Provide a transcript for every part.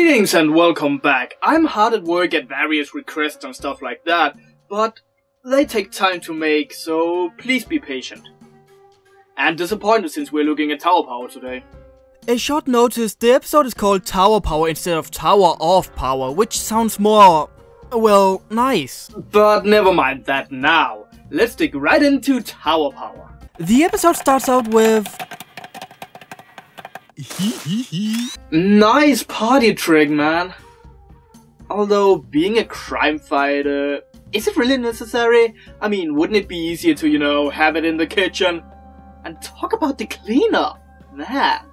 Greetings and welcome back. I'm hard at work at various requests and stuff like that, but they take time to make, so please be patient. And disappointed since we're looking at Tower Power today. A short notice, the episode is called Tower Power instead of Tower of Power, which sounds more, well, nice. But never mind that now. Let's dig right into Tower Power. The episode starts out with... Nice party trick, man. Although, being a crime fighter, is it really necessary? I mean, wouldn't it be easier to, have it in the kitchen? And talk about the cleanup, man.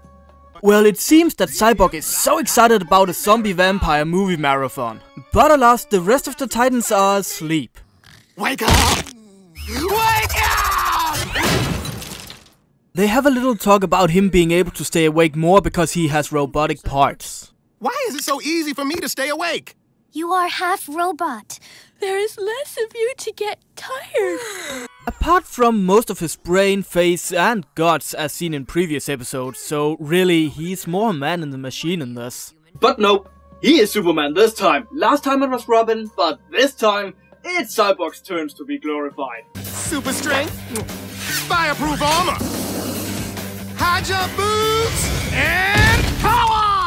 Well, it seems that Cyborg is so excited about a zombie vampire movie marathon. But alas, the rest of the Titans are asleep. Wake up! Wake up! They have a little talk about him being able to stay awake more because he has robotic parts. Why is it so easy for me to stay awake? You are half robot. There is less of you to get tired. Apart from most of his brain, face and guts as seen in previous episodes, so really, he's more a man in the machine in this. But no, he is Superman this time. Last time it was Robin, but this time, it's Cyborg's turn to be glorified. Super strength, fireproof armor, high jump boots, and power!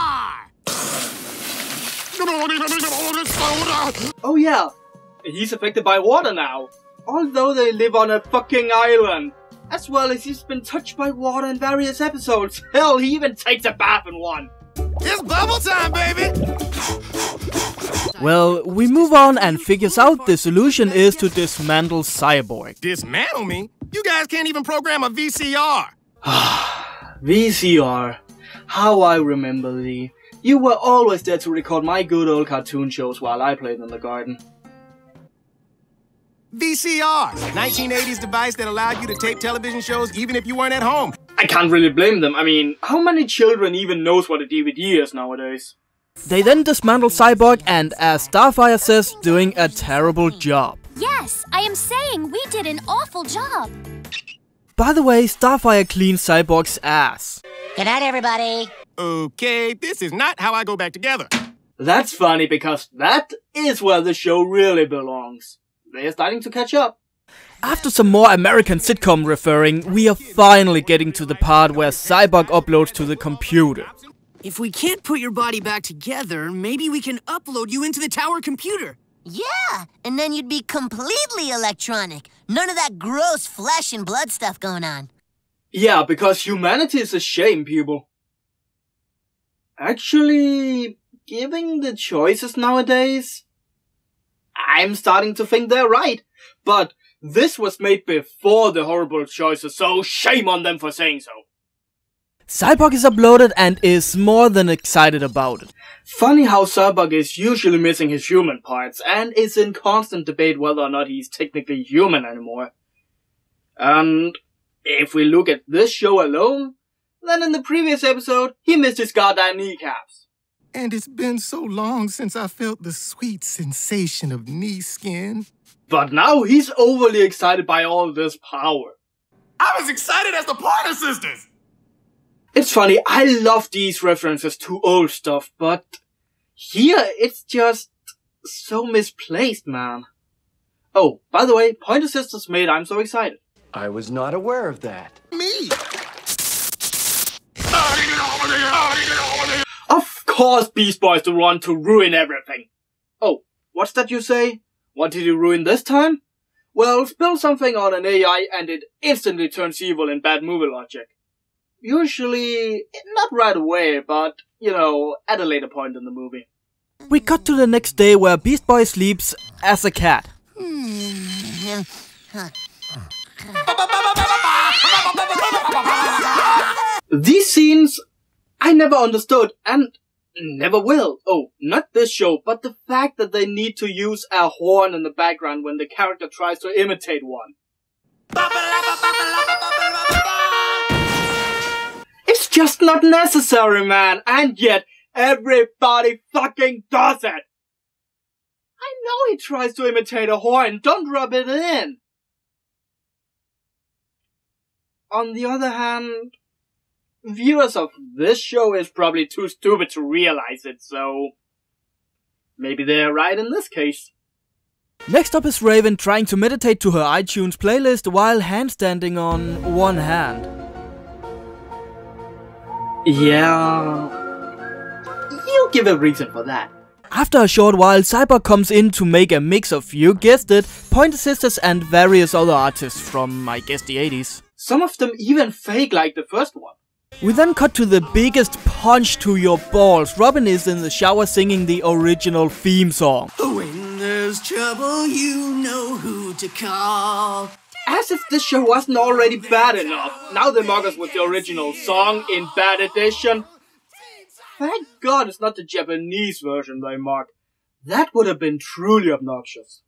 Oh yeah, he's affected by water now. Although they live on a fucking island. As well as he's been touched by water in various episodes. Hell, he even takes a bath in one. It's bubble time, baby! Well, we move on and figures out the solution is to dismantle Cyborg. Dismantle me? You guys can't even program a VCR! VCR. How I remember thee. You were always there to record my good old cartoon shows while I played in the garden. VCR, 1980s device that allowed you to tape television shows even if you weren't at home. I can't really blame them. I mean, how many children even knows what a DVD is nowadays? They then dismantle Cyborg and, as Starfire says, doing a terrible job. Yes, I am saying we did an awful job. By the way, Starfire cleans Cyborg's ass. Good night, everybody. Okay, this is not how I go back together. That's funny because that is where the show really belongs. They are starting to catch up. After some more American sitcom referring, we are finally getting to the part where Cyborg uploads to the computer. If we can't put your body back together, maybe we can upload you into the tower computer. Yeah, and then you'd be completely electronic. None of that gross flesh and blood stuff going on. Yeah, because humanity is a shame, people. Actually, given the choices nowadays, I'm starting to think they're right. But this was made before the horrible choices, so shame on them for saying so. Cyborg is uploaded and is more than excited about it. Funny how Cyborg is usually missing his human parts and is in constant debate whether or not he's technically human anymore. And if we look at this show alone, then in the previous episode, he missed his goddamn kneecaps. And it's been so long since I felt the sweet sensation of knee skin. But now he's overly excited by all this power. I was excited as the Pointer Sisters! It's funny, I love these references to old stuff, but here it's just so misplaced, man. Oh, by the way, Pointer Sisters made I'm So Excited. I was not aware of that. Me! Of course Beast Boy's the one to ruin everything. Oh, what's that you say? What did you ruin this time? Well, spill something on an AI and it instantly turns evil in bad movie logic. Usually, not right away, but, at a later point in the movie. We cut to the next day where Beast Boy sleeps as a cat. These scenes, I never understood and never will. Oh, not this show, but the fact that they need to use a horn in the background when the character tries to imitate one. It's just not necessary, man, and yet everybody fucking does it! I know he tries to imitate a horn, don't rub it in! On the other hand, viewers of this show is probably too stupid to realize it, so maybe they're right in this case. Next up is Raven trying to meditate to her iTunes playlist while handstanding on one hand. Yeah, you give a reason for that. After a short while, Cyborg comes in to make a mix of, you guessed it, Pointer Sisters and various other artists from, I guess, the 80s. Some of them even fake like the first one. We then cut to the biggest punch to your balls. Robin is in the shower singing the original theme song. When there's trouble, you know who to call. As if this show wasn't already bad enough. Now they mock us with the original song in bad edition. Thank God it's not the Japanese version they mock. That would have been truly obnoxious.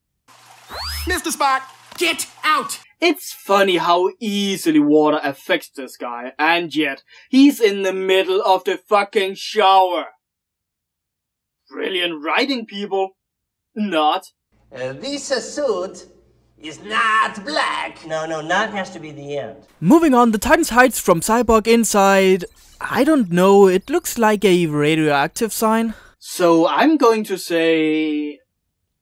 Mr. Spock, Get out! It's funny how easily water affects this guy, and yet he's in the middle of the fucking shower. Brilliant writing, people. Not. This suit is not black. No, not has to be the end. Moving on, the Titans hides from Cyborg inside, I don't know, it looks like a radioactive sign. So I'm going to say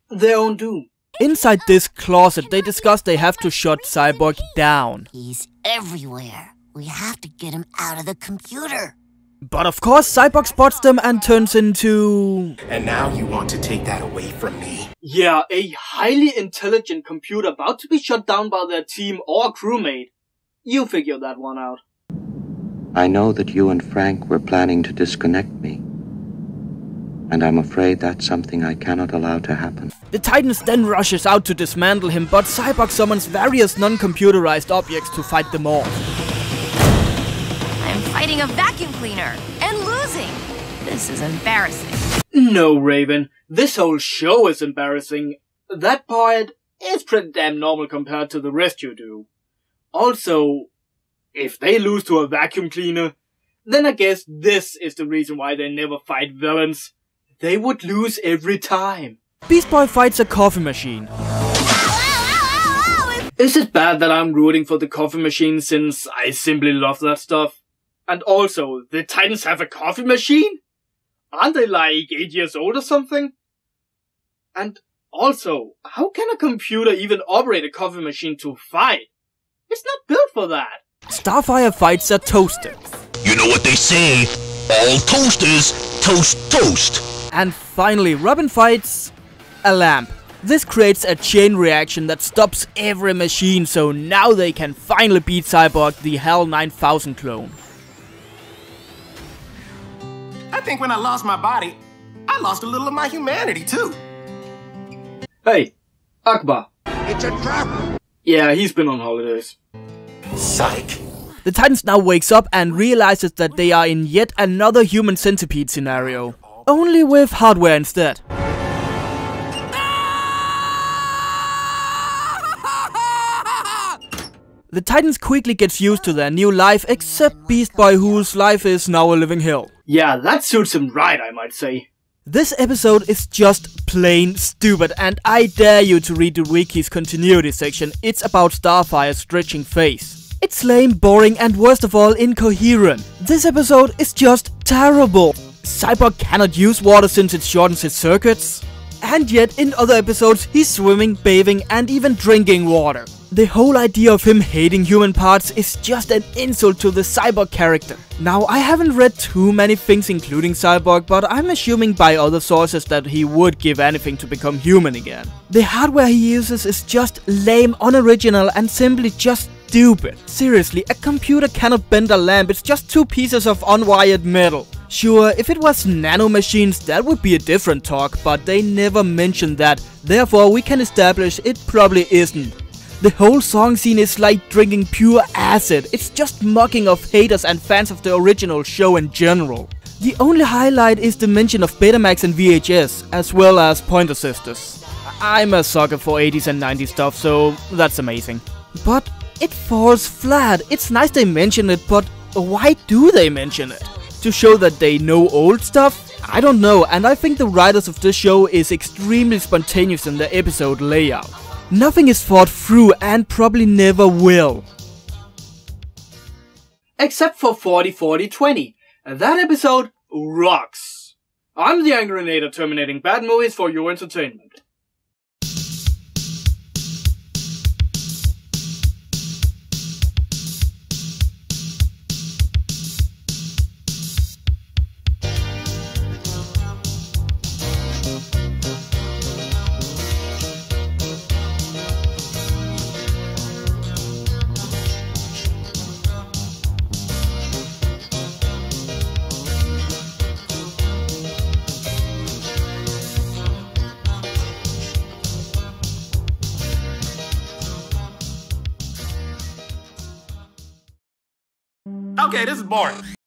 their own doom. Inside this closet, they discuss they have to shut Cyborg down. He's everywhere. We have to get him out of the computer. But of course, Cyborg spots them and turns into... And now you want to take that away from me? Yeah, a highly intelligent computer about to be shut down by their team or crewmate. You figure that one out. I know that you and Frank were planning to disconnect me. And I'm afraid that's something I cannot allow to happen. The Titans then rushes out to dismantle him, but Cyborg summons various non-computerized objects to fight them off. I'm fighting a vacuum cleaner and losing. This is embarrassing. No, Raven. This whole show is embarrassing. That part is pretty damn normal compared to the rest you do. Also, if they lose to a vacuum cleaner, then I guess this is the reason why they never fight villains. They would lose every time. Beast Boy fights a coffee machine. Is it bad that I'm rooting for the coffee machine since I simply love that stuff? And also, the Titans have a coffee machine? Aren't they like 8 years old or something? And also, how can a computer even operate a coffee machine to fight? It's not built for that. Starfire fights a toaster. You know what they say, all toasters toast toast. And finally, Robin fights a lamp. This creates a chain reaction that stops every machine, so now they can finally beat Cyborg, the HAL 9000 clone. I think when I lost my body, I lost a little of my humanity too. Hey, Akbar. It's a trap. Yeah, he's been on holidays. Psych. The Titans now wakes up and realizes that they are in yet another human centipede scenario. Only with hardware instead. The Titans quickly gets used to their new life, except Beast Boy, whose life is now a living hell. Yeah, that suits him right, I might say. This episode is just plain stupid, and I dare you to read the wiki's continuity section. It's about Starfire's stretching face. It's lame, boring, and worst of all, incoherent. This episode is just terrible. Cyborg cannot use water since it shortens his circuits. And yet, in other episodes, he's swimming, bathing, and even drinking water. The whole idea of him hating human parts is just an insult to the Cyborg character. Now, I haven't read too many things including Cyborg, but I'm assuming by other sources that he would give anything to become human again. The hardware he uses is just lame, unoriginal, and simply just stupid. Seriously, a computer cannot bend a lamp, it's just two pieces of unwired metal. Sure, if it was nanomachines, that would be a different talk, but they never mentioned that, therefore we can establish it probably isn't. The whole song scene is like drinking pure acid, it's just mocking of haters and fans of the original show in general. The only highlight is the mention of Betamax and VHS, as well as Pointer Sisters. I'm a sucker for 80s and 90s stuff, so that's amazing. But it falls flat. It's nice they mention it, but why do they mention it? To show that they know old stuff? I don't know, and I think the writers of this show is extremely spontaneous in their episode layout. Nothing is thought through and probably never will. Except for 40-40-20. That episode rocks. I'm the Angrynator, terminating bad movies for your entertainment. Okay, this is boring.